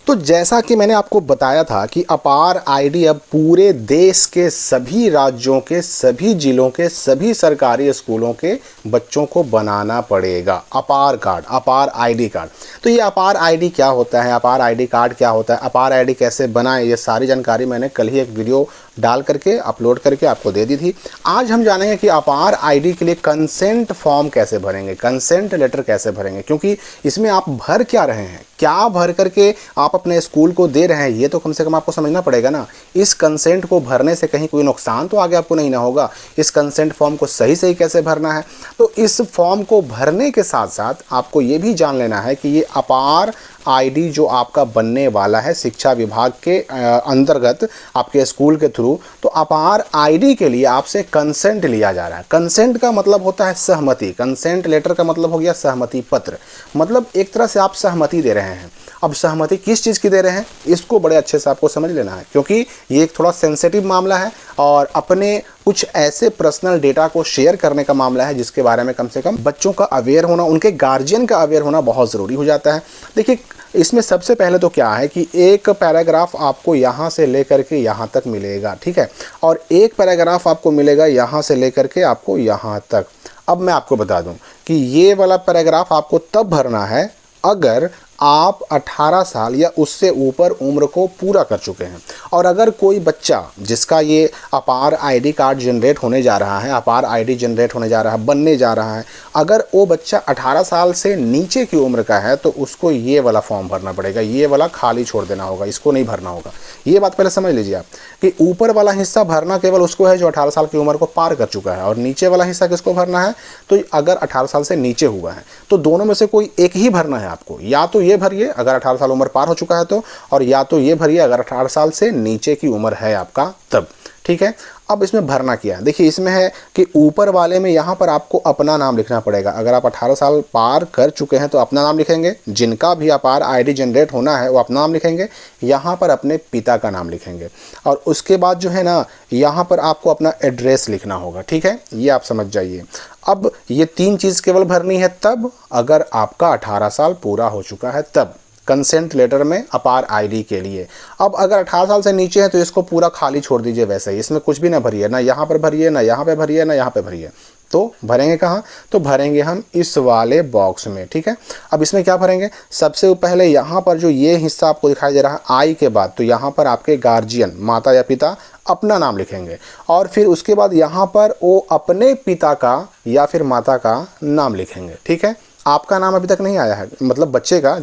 तो जैसा कि मैंने आपको बताया था कि अपार आईडी अब पूरे देश के सभी राज्यों के सभी जिलों के सभी सरकारी स्कूलों के बच्चों को बनाना पड़ेगा अपार कार्ड, अपार आईडी कार्ड। तो ये अपार आईडी क्या होता है, अपार आईडी कार्ड क्या होता है, अपार आईडी कैसे बनाएं, ये सारी जानकारी मैंने कल ही एक वीडियो डाल करके अपलोड करके आपको दे दी थी। आज हम जानेंगे कि अपार आईडी के लिए कंसेंट फॉर्म कैसे भरेंगे, कंसेंट लेटर कैसे भरेंगे, क्योंकि इसमें आप भर क्या रहे हैं, क्या भर करके आप अपने स्कूल को दे रहे हैं, ये तो कम से कम आपको समझना पड़ेगा ना। इस कंसेंट को भरने से कहीं कोई नुकसान तो आगे आपको नहीं ना होगा। इस कंसेंट फॉर्म को सही सही कैसे भरना है, तो इस फॉर्म को भरने के साथ साथ आपको ये भी जान लेना है कि ये अपार आईडी जो आपका बनने वाला है शिक्षा विभाग के अंतर्गत आपके स्कूल के थ्रू, तो अपार आईडी के लिए आपसे कंसेंट लिया जा रहा है। कंसेंट का मतलब होता है सहमति, कंसेंट लेटर का मतलब हो गया सहमति पत्र, मतलब एक तरह से आप सहमति दे रहे हैं। अब सहमति किस चीज़ की दे रहे हैं, इसको बड़े अच्छे से आपको समझ लेना है, क्योंकि ये एक थोड़ा सेंसिटिव मामला है और अपने कुछ ऐसे पर्सनल डेटा को शेयर करने का मामला है जिसके बारे में कम से कम बच्चों का अवेयर होना, उनके गार्जियन का अवेयर होना बहुत ज़रूरी हो जाता है। देखिए, इसमें सबसे पहले तो क्या है कि एक पैराग्राफ आपको यहाँ से लेकर के यहाँ तक मिलेगा, ठीक है, और एक पैराग्राफ आपको मिलेगा यहाँ से लेकर के आपको यहाँ तक। अब मैं आपको बता दूं कि ये वाला पैराग्राफ आपको तब भरना है अगर आप 18 साल या उससे ऊपर उम्र को पूरा कर चुके हैं। और अगर कोई बच्चा जिसका ये अपार आईडी कार्ड जनरेट होने जा रहा है, अपार आईडी जनरेट होने जा रहा है, बनने जा रहा है, अगर वो बच्चा 18 साल से नीचे की उम्र का है तो उसको ये वाला फॉर्म भरना पड़ेगा, ये वाला खाली छोड़ देना होगा, इसको नहीं भरना होगा। ये बात पहले समझ लीजिए आप कि ऊपर वाला हिस्सा भरना केवल उसको है जो 18 साल की उम्र को पार कर चुका है, और नीचे वाला हिस्सा किसको भरना है, तो अगर 18 साल से नीचे हुआ है तो दोनों में से कोई एक ही भरना है आपको। या तो ये भरिए अगर 18 साल उम्र पार हो चुका है तो, और या तो ये भरिए अगर 18 साल से नीचे की उम्र है आपका तब, ठीक है। अब इसमें भरना क्या है, देखिए इसमें है कि ऊपर वाले में यहाँ पर आपको अपना नाम लिखना पड़ेगा। अगर आप 18 साल पार कर चुके हैं तो अपना नाम लिखेंगे, जिनका भी अपार आईडी जनरेट होना है वो अपना नाम लिखेंगे, यहाँ पर अपने पिता का नाम लिखेंगे, और उसके बाद जो है ना यहाँ पर आपको अपना एड्रेस लिखना होगा, ठीक है, ये आप समझ जाइए। अब ये 3 चीज़ केवल भरनी है तब अगर आपका 18 साल पूरा हो चुका है तब, कंसेंट लेटर में अपार आईडी के लिए। अब अगर 18 साल से नीचे है तो इसको पूरा खाली छोड़ दीजिए वैसे ही, इसमें कुछ भी ना भरिए, ना यहाँ पर भरिए, ना यहाँ पे भरिए, ना यहाँ पे भरिए। तो भरेंगे कहाँ, तो भरेंगे हम इस वाले बॉक्स में, ठीक है। अब इसमें क्या भरेंगे, सबसे पहले यहाँ पर जो ये हिस्सा आपको दिखाई दे रहा है आई के बाद, तो यहाँ पर आपके गार्जियन माता या पिता अपना नाम लिखेंगे, और फिर उसके बाद यहाँ पर वो अपने पिता का या फिर माता का नाम लिखेंगे, ठीक है। आपका नाम अभी तक नहीं आया है, मतलब बच्चे का,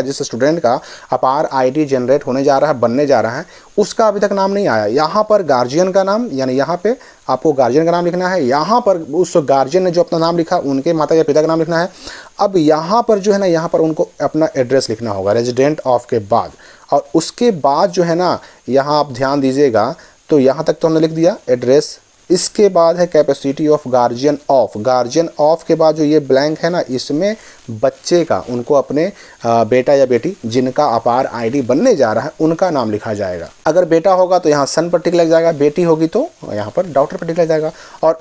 जिस स्टूडेंट का अपार आईडी जनरेट होने जा रहा है, बनने जा रहा है, उसका अभी तक नाम नहीं आया। यहाँ पर गार्जियन का नाम, यानी यहाँ पे आपको गार्जियन का नाम लिखना है, यहाँ पर उस गार्जियन ने जो अपना नाम लिखा उनके माता या पिता का नाम लिखना है। अब यहाँ पर जो है ना, यहाँ पर उनको अपना एड्रेस लिखना होगा रेजिडेंट ऑफ के बाद, और उसके बाद जो है ना यहाँ आप ध्यान दीजिएगा, तो यहाँ तक तो हमने लिख दिया एड्रेस। इसके बाद है capacity of guardian of, guardian of के बाद जो ये ब्लैंक है ना, इसमें बच्चे का, उनको अपने बेटा या बेटी जिनका अपार आईडी बनने जा रहा है उनका नाम लिखा जाएगा। अगर बेटा होगा तो यहाँ सन पर टिक लग जाएगा, बेटी होगी तो यहाँ पर डॉक्टर पर टिक लग जाएगा। और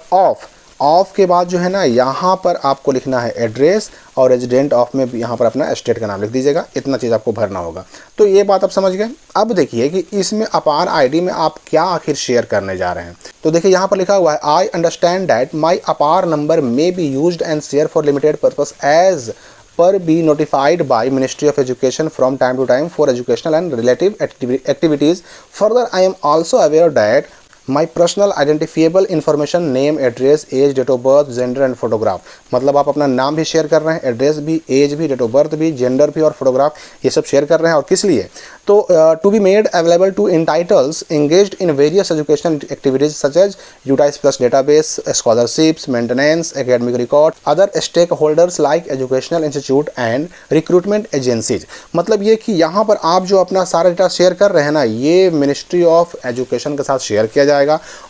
ऑफ के बाद जो है ना यहाँ पर आपको लिखना है एड्रेस, और रेजिडेंट ऑफ में यहाँ पर अपना स्टेट का नाम लिख दीजिएगा। इतना चीज़ आपको भरना होगा। तो ये बात आप समझ गए। अब देखिए कि इसमें अपार आईडी में आप क्या आखिर शेयर करने जा रहे हैं। तो देखिए यहाँ पर लिखा हुआ है, I understand that my APAAR number may be used and share for limited purpose as per be notified by Ministry of Education from time to time for educational and relative activities. Further, I am also aware that my personal identifiable information, name, address, age, date of birth, gender and photograph, मतलब आप अपना नाम भी share कर रहे हैं, address भी, as भी, डेट ऑफ बर्थ भी, जेंडर भी और फोटोग्राफ, ये सब शेयर कर रहे हैं। और किस लिए, तो to be made available to entities engaged in various educational activities such as UDISE plus database, scholarships, maintenance, academic record, other stakeholders like educational institute and recruitment agencies. मतलब ये कि यहाँ पर आप जो अपना सारा डेटा शेयर कर रहे हैं ना, ये मिनिस्ट्री ऑफ एजुकेशन के साथ शेयर किया जाएगा।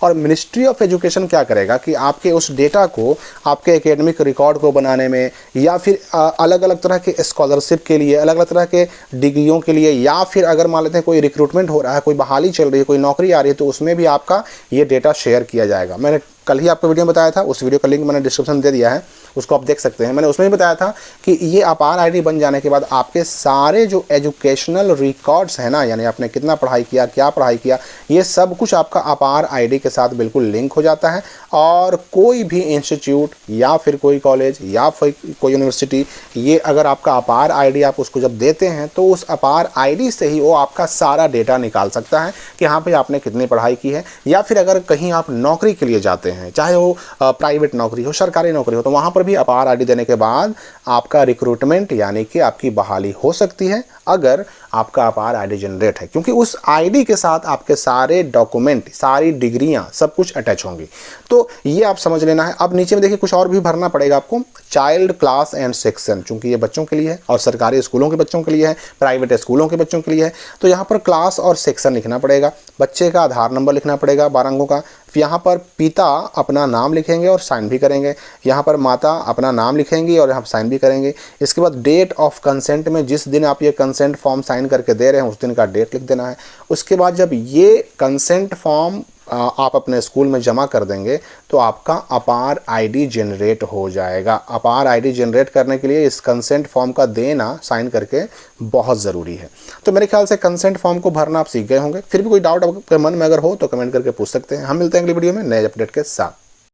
और मिनिस्ट्री ऑफ एजुकेशन क्या करेगा कि आपके उस डेटा को आपके एकेडमिक रिकॉर्ड को बनाने में, या फिर अलग अलग तरह के स्कॉलरशिप के लिए, अलग अलग तरह के डिग्रियों के लिए, या फिर अगर मान लेते हैं कोई रिक्रूटमेंट हो रहा है, कोई बहाली चल रही है, कोई नौकरी आ रही है, तो उसमें भी आपका ये डेटा शेयर किया जाएगा। मैंने कल ही आपको वीडियो में बताया था, उस वीडियो का लिंक मैंने डिस्क्रिप्शन में दे दिया है, उसको आप देख सकते हैं। मैंने उसमें भी बताया था कि ये अपार आईडी बन जाने के बाद आपके सारे जो एजुकेशनल रिकॉर्ड्स हैं ना, यानी आपने कितना पढ़ाई किया, क्या पढ़ाई किया, ये सब कुछ आपका अपार आईडी के साथ बिल्कुल लिंक हो जाता है। और कोई भी इंस्टीट्यूट या फिर कोई कॉलेज या फिर कोई यूनिवर्सिटी, ये अगर आपका अपार आईडी आप उसको जब देते हैं तो उस अपार आईडी से ही वो आपका सारा डेटा निकाल सकता है कि हाँ भाई आपने कितनी पढ़ाई की है। या फिर अगर कहीं आप नौकरी के लिए जाते हैं, चाहे वो प्राइवेट नौकरी हो, सरकारी नौकरी हो, तो वहाँ पर भी अपार आईडी देने के बाद आपका रिक्रूटमेंट यानी कि आपकी बहाली हो सकती है, अगर आपका अपार आईडी जनरेट है, क्योंकि उस आईडी के साथ आपके सारे डॉक्यूमेंट, सारी डिग्रियां, सब कुछ अटैच होंगी। तो ये आप समझ लेना है। अब नीचे में देखिए कुछ और भी भरना पड़ेगा आपको, चाइल्ड क्लास एंड सेक्शन, चूंकि ये बच्चों के लिए है और सरकारी स्कूलों के बच्चों के लिए है, प्राइवेट स्कूलों के बच्चों के लिए है, तो यहाँ पर क्लास और सेक्शन लिखना पड़ेगा। बच्चे का आधार नंबर लिखना पड़ेगा 12 अंकों का। यहाँ पर पिता अपना नाम लिखेंगे और साइन भी करेंगे, यहाँ पर माता अपना नाम लिखेंगी और यहाँ साइन भी करेंगे। इसके बाद डेट ऑफ कंसेंट में जिस दिन आप ये कंसेंट फॉर्म साइन करके दे रहे हैं उस दिन का डेट लिख देना है। उसके बाद जब ये कंसेंट फॉर्म आप अपने स्कूल में जमा कर देंगे तो आपका अपार आईडी जनरेट हो जाएगा। अपार आईडी जनरेट करने के लिए इस कंसेंट फॉर्म का देना साइन करके बहुत ज़रूरी है। तो मेरे ख्याल से कंसेंट फॉर्म को भरना आप सीख गए होंगे। फिर भी कोई डाउट आपके मन में अगर हो तो कमेंट करके पूछ सकते हैं। हम मिलते हैं अगली वीडियो में नए अपडेट के साथ।